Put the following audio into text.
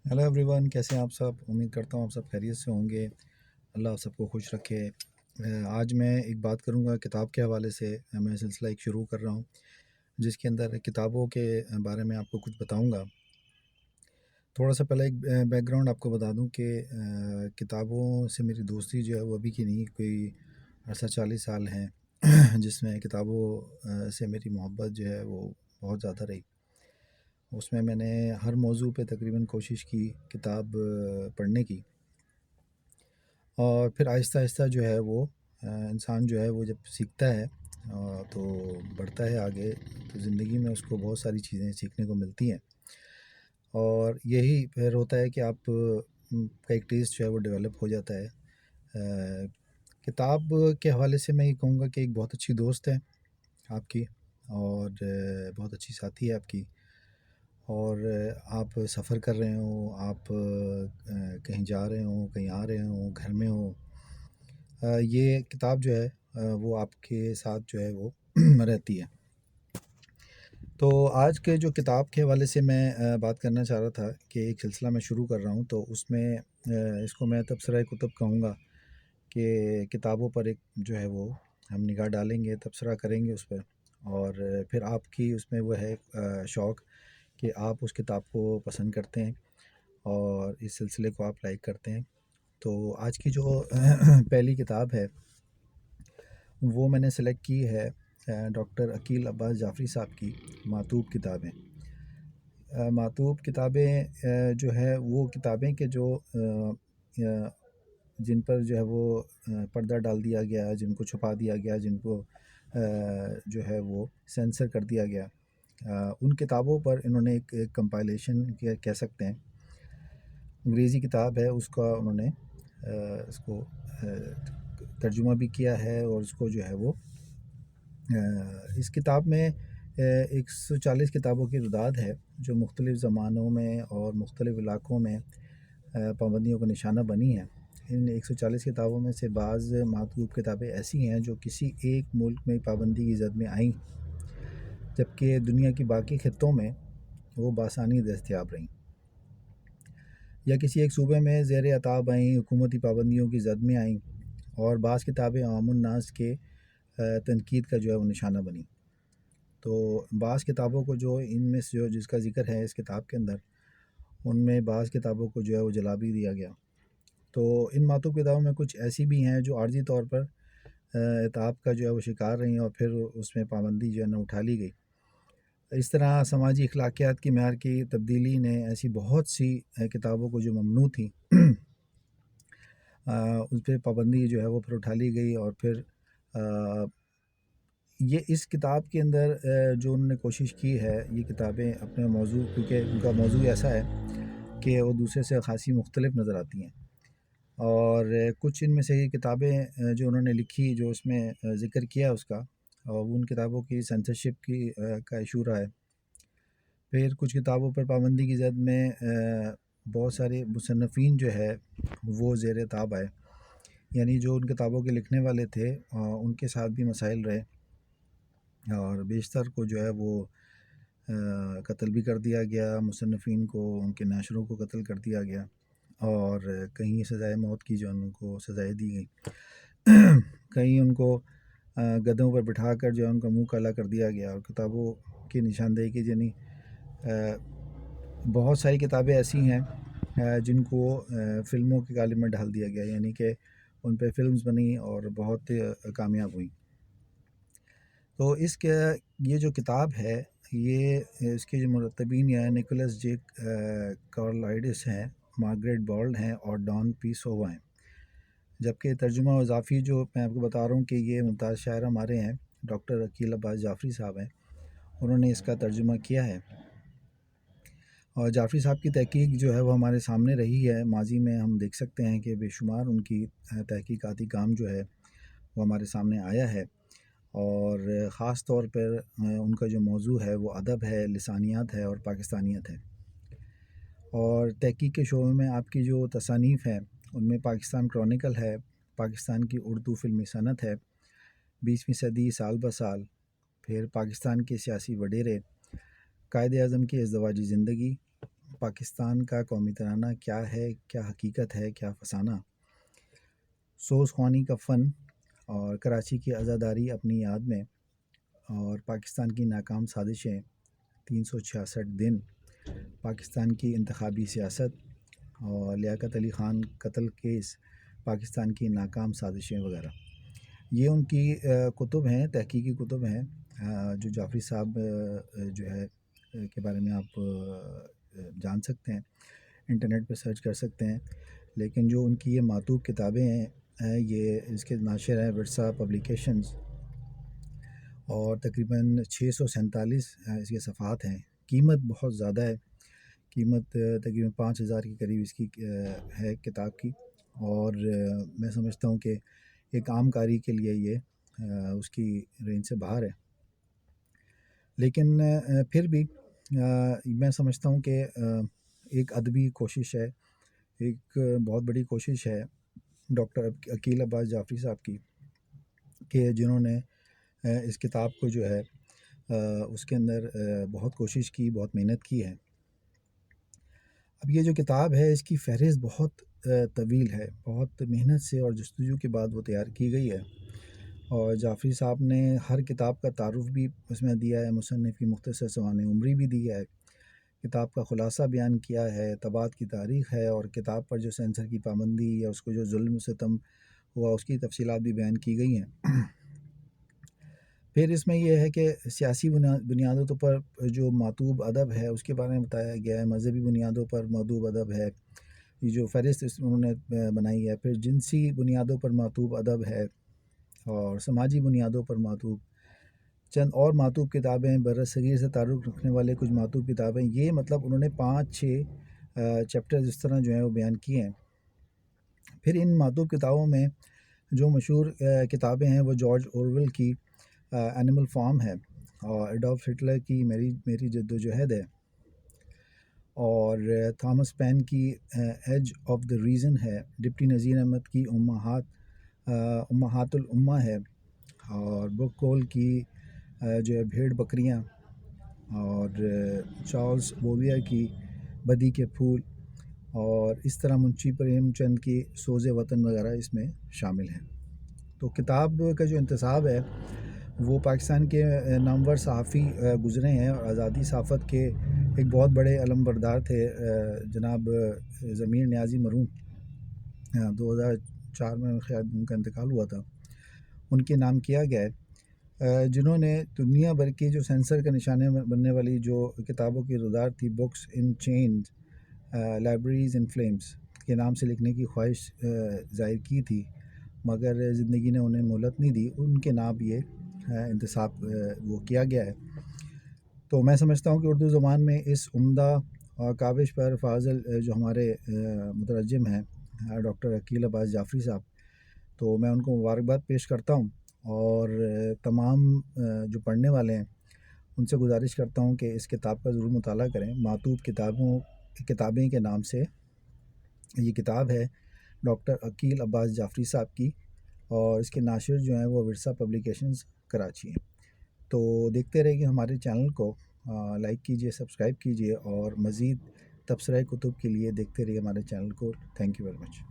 Hello everyone, कैसे हैं आप सब। उम्मीद करता हूँ आप सब खैरियत से होंगे। अल्लाह आप सबको खुश रखे। आज मैं एक बात करूँगा किताब के हवाले से। मैं सिलसिला एक शुरू कर रहा हूँ जिसके अंदर किताबों के बारे में आपको कुछ बताऊँगा। थोड़ा सा पहले एक बैकग्राउंड आपको बता दूँ कि किताबों से मेरी दोस्ती जो है वो अभी की नहीं, कोई अरसा 40 साल हैं जिसमें किताबों से मेरी मोहब्बत जो है वो बहुत ज़्यादा रही। उसमें मैंने हर मौजू पे तकरीबन कोशिश की किताब पढ़ने की। और फिर आहिस्ता आहिस्ता जो है वो इंसान जो है वो जब सीखता है तो बढ़ता है आगे, तो ज़िंदगी में उसको बहुत सारी चीज़ें सीखने को मिलती हैं। और यही फिर होता है कि आप का एक टेस्ट जो है वो डेवलप हो जाता है। किताब के हवाले से मैं ये कहूँगा कि एक बहुत अच्छी दोस्त है आपकी, और बहुत अच्छी साथी है आपकी। और आप सफ़र कर रहे हो, आप कहीं जा रहे हो, कहीं आ रहे हो, घर में हो, ये किताब जो है वो आपके साथ जो है वो रहती है। तो आज के जो किताब के हवाले से मैं बात करना चाह रहा था कि एक सिलसिला मैं शुरू कर रहा हूँ, तो उसमें इसको मैं तबसरा कुतुब कहूँगा कि किताबों पर एक जो है वो हम निगाह डालेंगे, तबसरा करेंगे उस पर। और फिर आपकी उसमें वो है शौक़ कि आप उस किताब को पसंद करते हैं और इस सिलसिले को आप लाइक करते हैं। तो आज की जो पहली किताब है वो मैंने सेलेक्ट की है डॉक्टर अकील अब्बास जाफ़री साहब की मातूब किताबें। मातूब किताबें जो है वो किताबें के जो जिन पर जो है वो पर्दा डाल दिया गया, जिनको छुपा दिया गया, जिनको जो है वो सेंसर कर दिया गया, उन किताबों पर इन्होंने एक कंपाइलेशन कह सकते हैं, अंग्रेज़ी किताब है उसका उन्होंने इसको तर्जुमा भी किया है। और उसको जो है वो इस किताब में 140 किताबों की तादाद है जो मुख्तलिफ़ ज़मानों में और मुख्तलिफ़ इलाक़ों में पाबंदियों का निशाना बनी हैं। इन 140 किताबों में से बाज़ मातूब किताबें ऐसी हैं जो किसी एक मुल्क में पाबंदी की ज़द में आईं, जबकि दुनिया की बाकी खित्तों में वो बआसानी दस्तयाब रहीं, या किसी एक सूबे में ज़ेर अताब आईं, हुकूमती पाबंदियों की ज़द में आईं। और बाज़ किताबें आमुन्नास के तनकीद का जो है वो निशाना बनी। तो बाज़ किताबों को जो इनमें से जो जिसका ज़िक्र है इस किताब के अंदर, उनमें बाज़ किताबों को जो है वो जला भी दिया गया। तो इन मातूब किताबों में कुछ ऐसी भी हैं जो आर्ज़ी तौर पर इताब का जो है वो शिकार रहीं और फिर उसमें पाबंदी जो है ना उठा ली गई। इस तरह समाजी अखलाकियात की मेयार की तब्दीली ने ऐसी बहुत सी किताबों को जो ममनू थी उस पर पाबंदी जो है वो फिर उठा ली गई। और फिर ये इस किताब के अंदर जो उन्होंने कोशिश की है, ये किताबें अपने मौजू, क्योंकि उनका मौजू ऐसा है कि वो दूसरे से ख़ासी मुख्तलिफ नज़र आती हैं। और कुछ इनमें से ये किताबें जो उन्होंने लिखी, जो उसमें ज़िक्र किया उसका, और उन किताबों की सेंसरशिप की का इशू रहा है। फिर कुछ किताबों पर पाबंदी की ज़द में बहुत सारे मुसन्निफ़ीन जो है वो ज़ेर ताब आए, यानी जो उन किताबों के लिखने वाले थे उनके साथ भी मसाइल रहे, और बेशतर को जो है वो कत्ल भी कर दिया गया, मुसन्निफ़ीन को, उनके नाशरों को कत्ल कर दिया गया, और कहीं सज़ाए मौत की जो उनको सज़ाएँ दी गई कहीं उनको गधों पर बिठाकर जो है उनका मुंह काला कर दिया गया। और किताबों की निशानदेही की, यानी बहुत सारी किताबें ऐसी हैं जिनको फ़िल्मों के गालिब में ढाल दिया गया, यानी कि उन पे फ़िल्म्स बनी और बहुत कामयाब हुई। तो इसके ये जो किताब है, ये इसके जो मुरत्तबीन या निकोलस जे कार्लाइडिस हैं, मार्गरेट बॉल्ड हैं और डॉन पीसोवा हैं। जबकि तर्जुमा और इज़ाफ़ी जो मैं आपको बता रहा हूँ कि ये मुमताज़ शायर हमारे हैं, डॉक्टर अकील अब्बास जाफ़री साहब हैं, उन्होंने इसका तर्जुमा किया है। और जाफ़री साहब की तहकीक जो है वो हमारे सामने रही है माज़ी में। हम देख सकते हैं कि बेशुमार उनकी तहकीकाती काम जो है वो हमारे सामने आया है। और ख़ास तौर पर उनका जो मौजू है वो अदब है, लिसानियात है और पाकिस्तानियत है। और तहकीक के शोबे में आपकी जो तसानीफ़ है उनमें पाकिस्तान क्रॉनिकल है, पाकिस्तान की उर्दू फ़िल्मी सनत है, 20वीं सदी साल ब साल, फिर पाकिस्तान के सियासी वडेरे, कायद-ए-आज़म की अज़दवाजी ज़िंदगी, پاکستان کا قومی ترانہ کیا ہے، کیا حقیقت ہے، کیا فسانہ، سوز خوانی کا فن، اور کراچی کی عزاداری اپنی یاد میں، اور پاکستان کی ناکام سازشیں، 366 دن، پاکستان کی انتخابی سیاست، اور لیاقت علی خان قتل کیس، پاکستان کی ناکام سازشیں وغیرہ، یہ ان کی کتب ہیں، تحقیقی کتب ہیں، جو جعفری صاحب جو ہے کے بارے میں آپ جان سکتے ہیں، انٹرنیٹ پہ سرچ کر سکتے ہیں۔ لیکن جو ان کی یہ معطوب کتابیں ہیں، یہ اس کے ناشر ہیں ورثہ پبلیکیشنز، اور تقریباً 647 اس کے صفحات ہیں۔ قیمت بہت زیادہ ہے، قیمت تقریباً 5000 کے قریب اس کی ہے کتاب کی، اور میں سمجھتا ہوں کہ ایک عام قاری کے لیے یہ اس کی رینج سے باہر ہے۔ لیکن پھر بھی میں سمجھتا ہوں کہ ایک ادبی کوشش ہے، ایک بہت بڑی کوشش ہے ڈاکٹر عقیل عباس جعفری صاحب کی، کہ جنہوں نے اس کتاب کو جو ہے اس کے اندر بہت کوشش کی، بہت محنت کی ہے۔ اب یہ جو کتاب ہے اس کی فہرست بہت طویل ہے، بہت محنت سے اور جستجو کے بعد وہ تیار کی گئی ہے، اور جعفری صاحب نے ہر کتاب کا تعارف بھی اس میں دیا ہے، مصنف کی مختصر سوانح عمری بھی دی ہے، کتاب کا خلاصہ بیان کیا ہے، طباعت کی تاریخ ہے، اور کتاب پر جو سینسر کی پابندی یا اس کو جو ظلم ستم ہوا اس کی تفصیلات بھی بیان کی گئی ہیں۔ پھر اس میں یہ ہے کہ سیاسی بنیادوں پر جو معطوب ادب ہے اس کے بارے میں بتایا گیا ہے، مذہبی بنیادوں پر معطوب ادب ہے، یہ جو فہرست انہوں نے بنائی ہے، پھر جنسی بنیادوں پر معطوب ادب ہے، اور سماجی بنیادوں پر معطوب چند اور معطوب کتابیں، برصغیر سے تعلق رکھنے والے کچھ معطوب کتابیں، یہ مطلب انہوں نے 5-6 چیپٹرز اس طرح جو ہیں وہ بیان کیے ہیں۔ پھر ان معطوب کتابوں میں جو مشہور کتابیں ہیں وہ جارج اورویل کی اینیمل فارم ہے، اور ایڈولف ہٹلر کی میری جدوجہد ہے، اور تھامس پین کی ایج آف دا ریزن ہے، ڈپٹی نذیر احمد کی امہات الامہ ہے، اور بک کول کی جو ہے بھیڑ بکریاں، اور چارلز بوویئر کی بدی کے پھول، اور اس طرح منشی پریم چند کی سوز وطن وغیرہ اس میں شامل ہیں۔ تو کتاب کا جو انتصاب ہے وہ پاکستان کے نامور صحافی گزرے ہیں، اور آزادی صحافت کے ایک بہت بڑے علم بردار تھے، جناب ضمیر نیازی مرحوم، 2004 میں خیال ان کا انتقال ہوا تھا، ان کے نام کیا گیا ہے، جنہوں نے دنیا بھر کی جو سینسر کا نشانے بننے والی جو کتابوں کی روزگار تھی، بکس ان چینز، لائبریریز ان فلیمز کے نام سے لکھنے کی خواہش ظاہر کی تھی، مگر زندگی نے انہیں مہلت نہیں دی، ان کے نام یہ انتصاب وہ کیا گیا ہے۔ تو میں سمجھتا ہوں کہ اردو زبان میں اس عمدہ کاوش پر فاضل جو ہمارے مترجم ہیں ڈاکٹر عقیل عباس جعفری صاحب، تو میں ان کو مبارکباد پیش کرتا ہوں، اور تمام جو پڑھنے والے ہیں ان سے گزارش کرتا ہوں کہ اس کتاب کا ضرور مطالعہ کریں۔ معطوب کتابیں کے نام سے یہ کتاب ہے ڈاکٹر عقیل عباس جعفری صاحب کی، اور اس کے ناشر جو ہیں وہ ورثہ پبلیکیشنز کراچی ہیں۔ تو دیکھتے رہیے ہمارے چینل کو، لائک کیجئے، سبسکرائب کیجئے، اور مزید تبصرہ کتب کے لیے دیکھتے رہیے ہمارے چینل کو۔ Thank you very much.